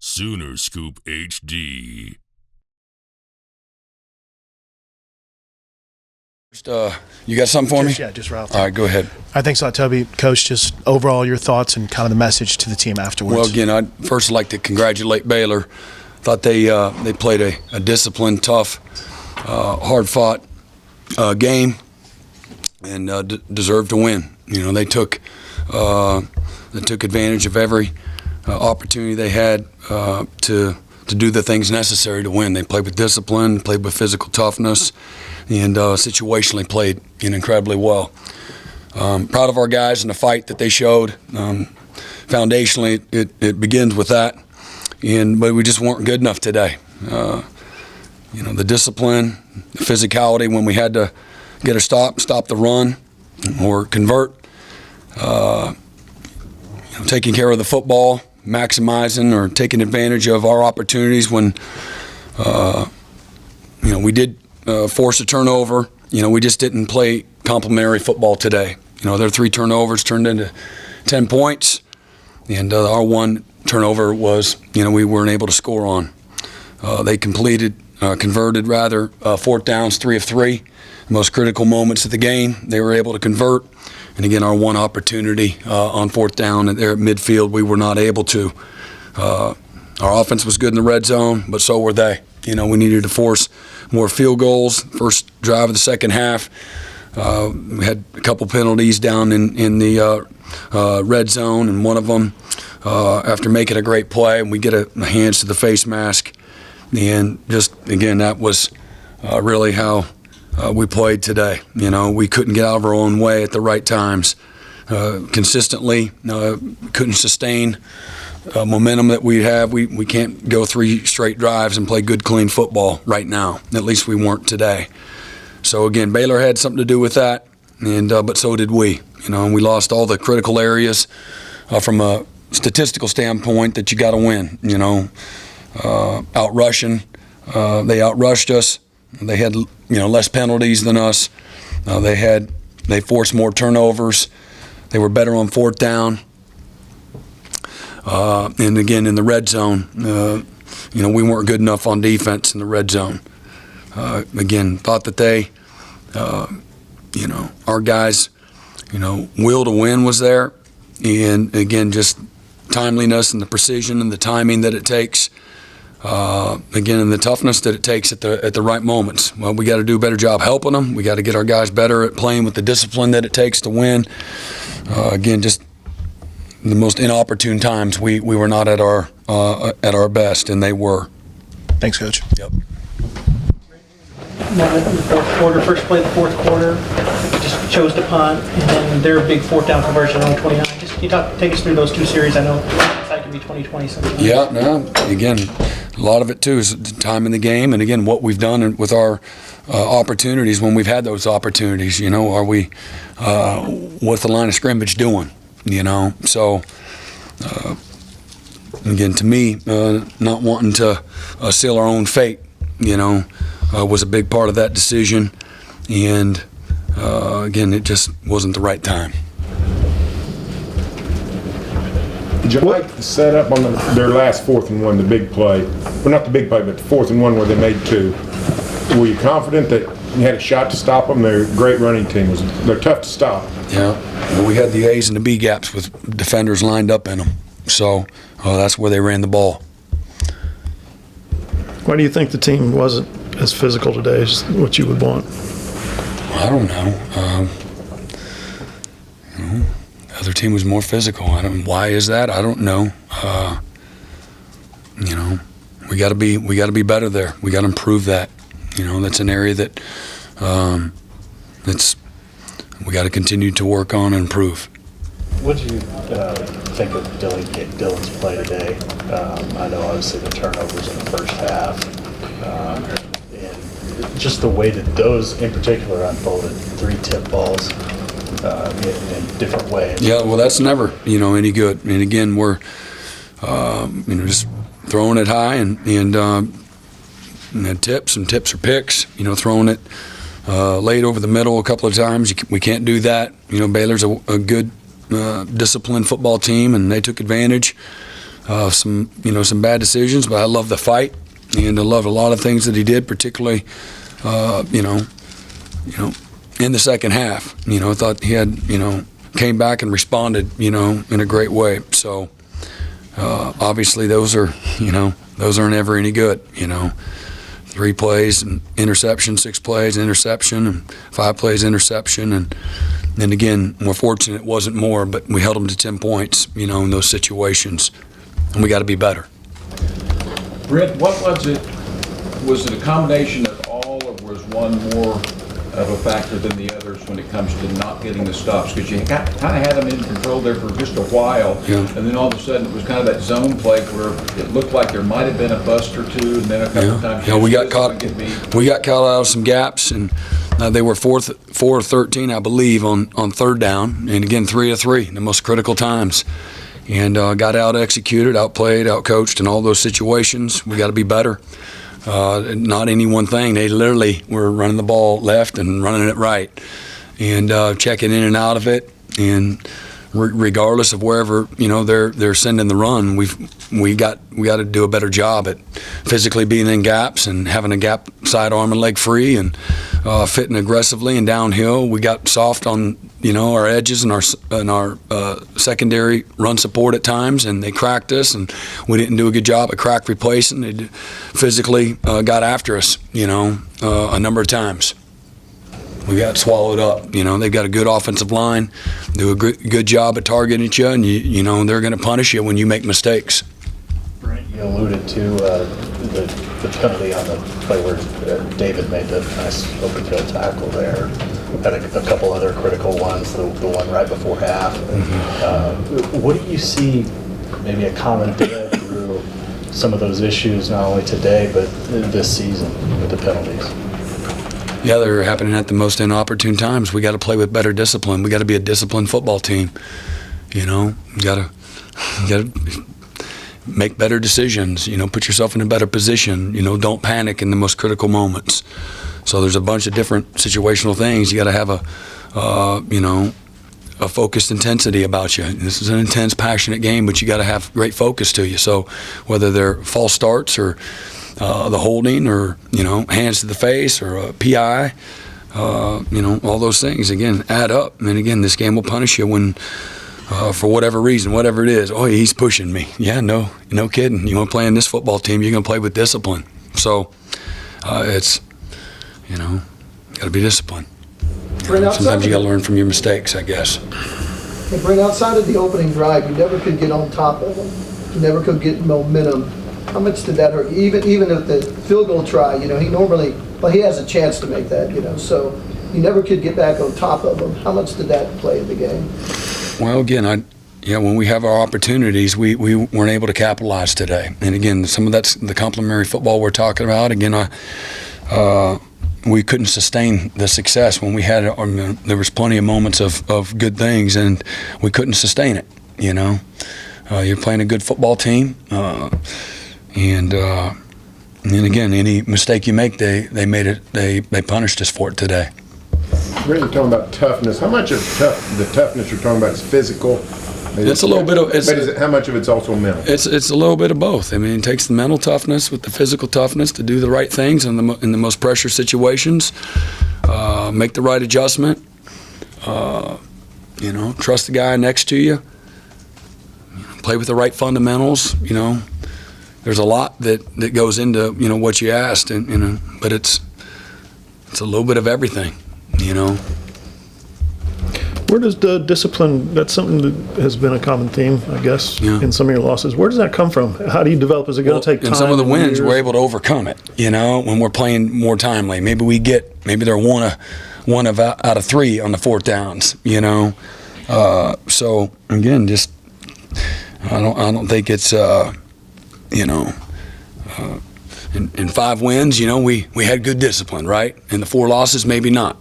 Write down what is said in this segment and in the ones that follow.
Sooner Scoop HD. You got something for me? Yeah, just Ralph. All right, go ahead. I think so, Toby. Coach, just overall your thoughts and kind of the message to the team afterwards. Well, again, I'd first like to congratulate Baylor. Thought they played a disciplined, tough, hard-fought game and deserved to win. You know, they took advantage of every opportunity they had to do the things necessary to win. They played with discipline, played with physical toughness, and situationally played incredibly well. Proud of our guys and the fight that they showed. Foundationally, it begins with that, but we just weren't good enough today. The discipline, the physicality when we had to get a stop the run, or convert. Taking care of the football, maximizing or taking advantage of our opportunities when we did force a turnover. We just didn't play complimentary football today. Their 3 turnovers turned into 10 points, and our 1 turnover was we weren't able to score on. They converted 4th downs, 3 of 3. Most critical moments of the game, they were able to convert. And again, our 1 opportunity on 4th down there at midfield, we were not able to. Our offense was good in the red zone, but so were they. We needed to force more field goals. First drive of the second half, we had a couple penalties down in the red zone, and one of them, after making a great play, and we get a hands to the face mask. And just, again, that was really how we played today. We couldn't get out of our own way at the right times. Consistently, couldn't sustain momentum that we have. We can't go 3 straight drives and play good, clean football right now. At least we weren't today. So again, Baylor had something to do with that, and but so did we. And we lost all the critical areas from a statistical standpoint that you got to win. Out-rushing, they outrushed us. They had less penalties than us. They forced more turnovers. They were better on 4th down. And again, in the red zone, we weren't good enough on defense in the red zone. Again, thought that they, our guys, will to win was there. And again, just timeliness and the precision and the timing that it takes. Again, and the toughness that it takes at the right moments. Well, we got to do a better job helping them. We got to get our guys better at playing with the discipline that it takes to win. Again, just the most inopportune times we were not at our best, and they were. Thanks, Coach. Yep. Moment in the fourth quarter, first play of the fourth quarter, just chose to punt, and then their big 4th down conversion on 29. Just can you take us through those 2 series? I know that could be 2020 sometimes. Yeah, no, again, a lot of it too is the time in the game, and again, what we've done with our opportunities when we've had those opportunities. Are we what's the line of scrimmage doing? So again, to me, not wanting to seal our own fate, was a big part of that decision, and again, it just wasn't the right time. Did you like the setup on their last 4th and 1, the big play? Well, not the big play, but the 4th and 1 where they made 2. Were you confident that you had a shot to stop them? They're a great running team. They're tough to stop. Yeah, well, we had the A's and the B gaps with defenders lined up in them. So that's where they ran the ball. Why do you think the team wasn't as physical today as what you would want? I don't know. The other team was more physical. Why is that? I don't know. We got to be better there. We got to improve that. That's an area that we got to continue to work on and improve. What did you think of Dylan's play today? I know obviously the turnovers in the first half, and just the way that those in particular unfolded, 3 tip balls in different ways. Yeah, well, that's never any good. And again, we're just throwing it high and tips or picks. Throwing it late over the middle a couple of times. We can't do that. Baylor's a good disciplined football team, and they took advantage. some bad decisions, but I love the fight, and I love a lot of things that he did, particularly, in the second half. I thought he had, came back and responded, in a great way. So obviously those aren't ever any good. 3 plays and interception, 6 plays interception, and 5 plays interception, and again, we're fortunate it wasn't more, but we held them to 10 points, in those situations, and we got to be better. Brent, what was it? Was it a combination of all, or was one more of a factor than the others when it comes to not getting the stops? Because you kind of had them in control there for just a while, and then all of a sudden it was kind of that zone play where it looked like there might have been a bust or two, and then a couple of times we got caught out of some gaps, and they were 4 of 13, I believe, on third down, and again 3 of 3 in the most critical times, and got out executed, outplayed, outcoached in all those situations. We got to be better. Not any one thing. They literally were running the ball left and running it right, and checking in and out of it. And regardless of wherever they're sending the run, we got to do a better job at physically being in gaps and having a gap sidearm and leg free and fitting aggressively and downhill. We got soft on our edges and our secondary run support at times, and they cracked us, and we didn't do a good job at crack replacing. They physically got after us, a number of times. We got swallowed up. They've got a good offensive line, do a good job at targeting you, and they're going to punish you when you make mistakes. Brent, you alluded to the penalty on the play where David made the nice open field tackle there. Had a couple other critical ones, the one right before half. What do you see, maybe a common thread through some of those issues, not only today, but this season with the penalties? Yeah, they're happening at the most inopportune times. We got to play with better discipline. We got to be a disciplined football team. You got to make better decisions. Put yourself in a better position. Don't panic in the most critical moments. So there's a bunch of different situational things. You got to have a focused intensity about you. This is an intense, passionate game, but you got to have great focus to you. So whether they're false starts or the holding, or hands to the face, or a PI, all those things again add up. And again, this game will punish you when, for whatever reason, whatever it is. Oh, he's pushing me. Yeah, no kidding. You want to play in this football team, you're going to play with discipline. So it's got to be disciplined. Sometimes you got to learn from your mistakes, I guess. Hey, Brent, outside of the opening drive, you never could get on top of them. You never could get momentum. How much did that hurt? Even if the field goal try, he normally, he has a chance to make that, so you never could get back on top of him. How much did that play in the game? Well, again, when we have our opportunities, we weren't able to capitalize today. And again, some of that's the complementary football we're talking about. Again, we couldn't sustain the success when we had it. There was plenty of moments of good things, and we couldn't sustain it. You're playing a good football team. And again, any mistake you make, they made it. They punished us for it today. We're talking about toughness. How much of the toughness you're talking about is physical? It's a little bit of. But how much of it's also mental? It's a little bit of both. I mean, it takes the mental toughness with the physical toughness to do the right things in the most pressure situations. Make the right adjustment. Trust the guy next to you. Play with the right fundamentals. There's a lot that goes into what you asked, and but it's a little bit of everything, Where does the discipline, that's something that has been a common theme, I guess, in some of your losses. Where does that come from? How do you develop? Is it going to take time? In some of the wins, we're able to overcome it, when we're playing more timely. Maybe they're one out of 3 on the 4th downs, So, again, just I don't think it's in 5 wins, we had good discipline, right? In the 4 losses, maybe not.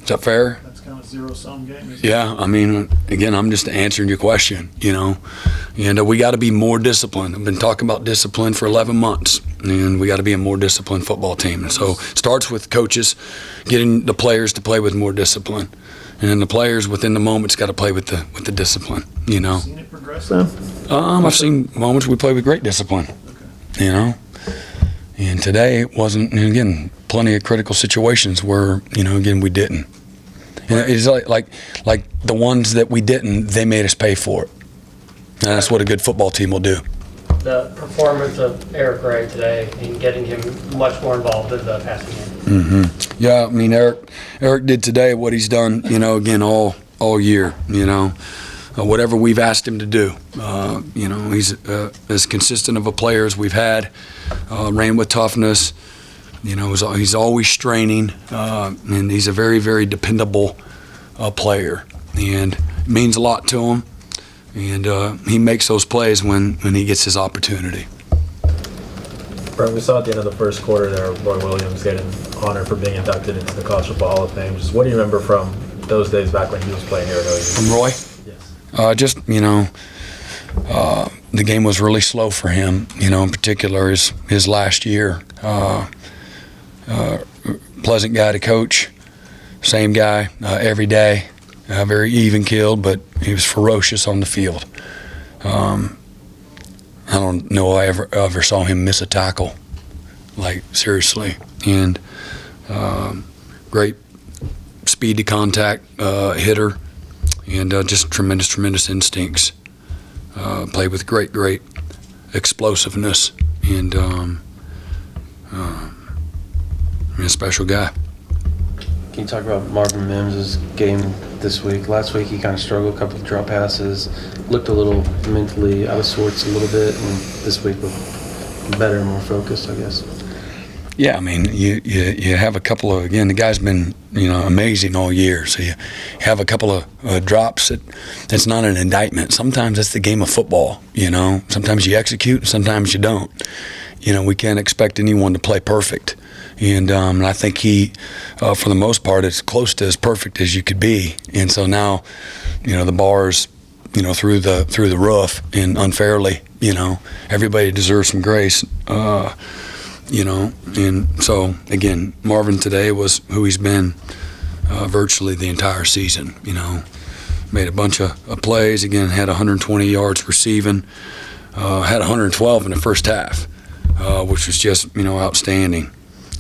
Is that fair? That's kind of a zero-sum game, isn't it? Yeah, I mean, again, I'm just answering your question, and we got to be more disciplined. I've been talking about discipline for 11 months, and we got to be a more disciplined football team. And so it starts with coaches getting the players to play with more discipline, and then the players within the moment's got to play with the discipline, You've seen it progress then? I've seen moments we played with great discipline, and today it wasn't. And again, plenty of critical situations where again we didn't. And it's like the ones that we didn't, they made us pay for it. And that's what a good football team will do. The performance of Eric Ray today and getting him much more involved in the passing game. Mm-hmm. Yeah, I mean Eric did today what he's done, again all year. Whatever we've asked him to do. He's as consistent of a player as we've had. Ran with toughness. He's always straining, and he's a very, very dependable player, and it means a lot to him. And he makes those plays when he gets his opportunity. Brent, we saw at the end of the first quarter there, Roy Williams getting honored for being inducted into the College Football Hall of Fame. Just what do you remember from those days back when he was playing here at OU? From Roy? Yes. The game was really slow for him, in particular his last year. Pleasant guy to coach, same guy every day, very even-keeled, but he was ferocious on the field. I don't know I ever saw him miss a tackle, like seriously, and great speed to contact hitter, and just tremendous instincts. Played with great explosiveness, and a special guy. Can you talk about Marvin Mims' game this week? Last week he kind of struggled, a couple of drop passes, looked a little mentally out of sorts a little bit, and this week looked better and more focused, I guess. Yeah, I mean, you have a couple of, again, the guy's been, amazing all year. So you have a couple of drops that's not an indictment. Sometimes that's the game of football, Sometimes you execute, sometimes you don't. We can't expect anyone to play perfect. And I think he, for the most part, is close to as perfect as you could be. And so now, the bar's, through the roof, and unfairly, everybody deserves some grace. And so, again, Marvin today was who he's been virtually the entire season, Made a bunch of plays, again, had 120 yards receiving, had 112 in the first half, which was just, outstanding.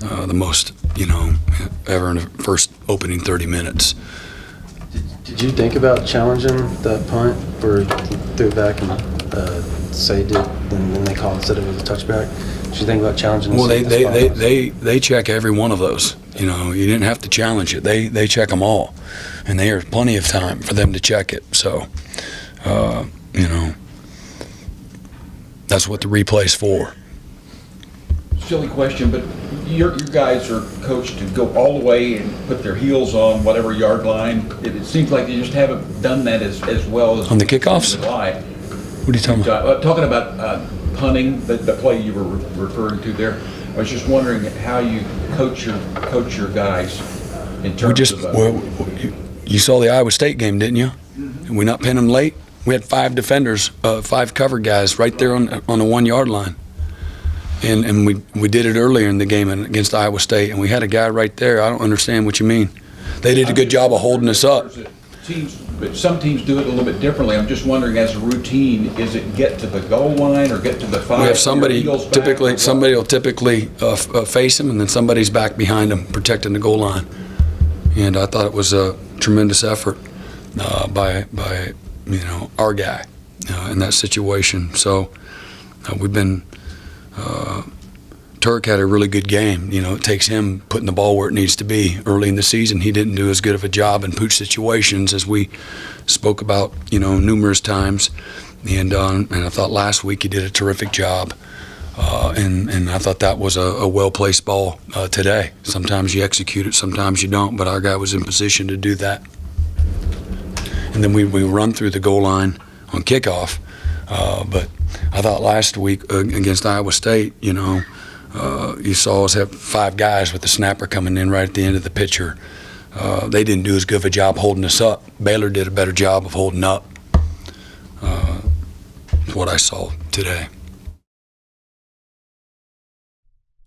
The most, ever in the first opening 30 minutes. Did you think about challenging that punt where he threw it back and Say did, and then they called it, said it was a touchback? Did you think about challenging? Well, they check every one of those. You didn't have to challenge it. They check them all, and there's plenty of time for them to check it. So, that's what the replay's for. Silly question, but your guys are coached to go all the way and put their heels on whatever yard line. It seems like they just haven't done that as well as on the kickoffs. What are you talking about? Talking about punting, the play you were referring to there. I was just wondering how you coach your guys in terms of. You saw the Iowa State game, didn't you? Mm-hmm. We not pin them late. We had 5 defenders, 5 cover guys right there on the 1 yard line. And we did it earlier in the game against Iowa State, and we had a guy right there. I don't understand what you mean. They did a good job of holding us up. Some teams do it a little bit differently. I'm just wondering, as a routine, is it get to the goal line or get to the 5? We have somebody will typically face him, and then somebody's back behind him protecting the goal line. And I thought it was a tremendous effort by our guy in that situation. So we've been. Turk had a really good game. It takes him putting the ball where it needs to be. Early in the season, he didn't do as good of a job in pooch situations as we spoke about, numerous times. And I thought last week he did a terrific job. And I thought that was a well-placed ball today. Sometimes you execute it, sometimes you don't, but our guy was in position to do that. And then we run through the goal line on kickoff. But I thought last week against Iowa State, you saw us have 5 guys with the snapper coming in right at the end of the picture. They didn't do as good of a job holding us up. Baylor did a better job of holding up. What I saw today.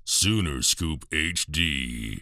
Sooner Scoop HD.